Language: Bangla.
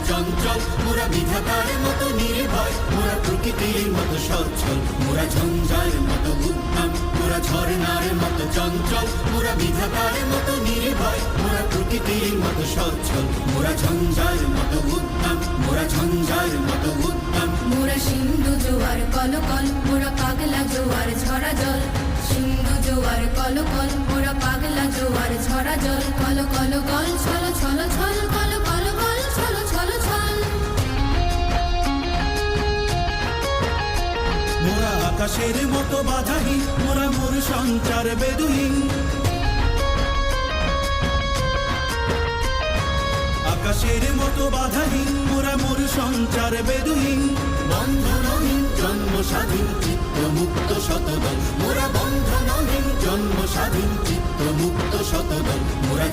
চঞ্চল, মোরা বিধাতার মতো নির্ভয়, মোরা প্রকৃতির মতো সচ্ছল, মোরা ঝঞ্ঝার মতো উদ্যম, মোরা ঝর্ণার মতো চঞ্চল, মোরা বিধাতার মতো নির্ভয়, মোরা প্রকৃতির মতো সচ্ছল, মোরা ঝঞ্ঝার মতো উদ্যম, মোরা ঝঞ্ঝার মতো উদ্যম। মোরা সিন্ধু জোয়ার কলকল, মোরা পাগলা জোয়ার ঝরা জল, সিন্ধু জোয়ার কলকল, মোরা পাগলা জোয়ার ঝরা জল, কল কল গল ছল ছল ছল, কল কল গল ছল ছল ছল। মোরা আকাশের মতো বাধাহীন, মোরা মোর সঞ্চার বেদুহীন, আকাশের মতো বাধাহীন, মোরা মোর সঞ্চার বেদুহীন, বন্ধনহীন জন্ম স্বাধীন চিত্ত মুক্ত শতদল, মোরা বন্ধনহীন জন্ম স্বাধীন চিত্ত মুক্ত শতদল, মোরা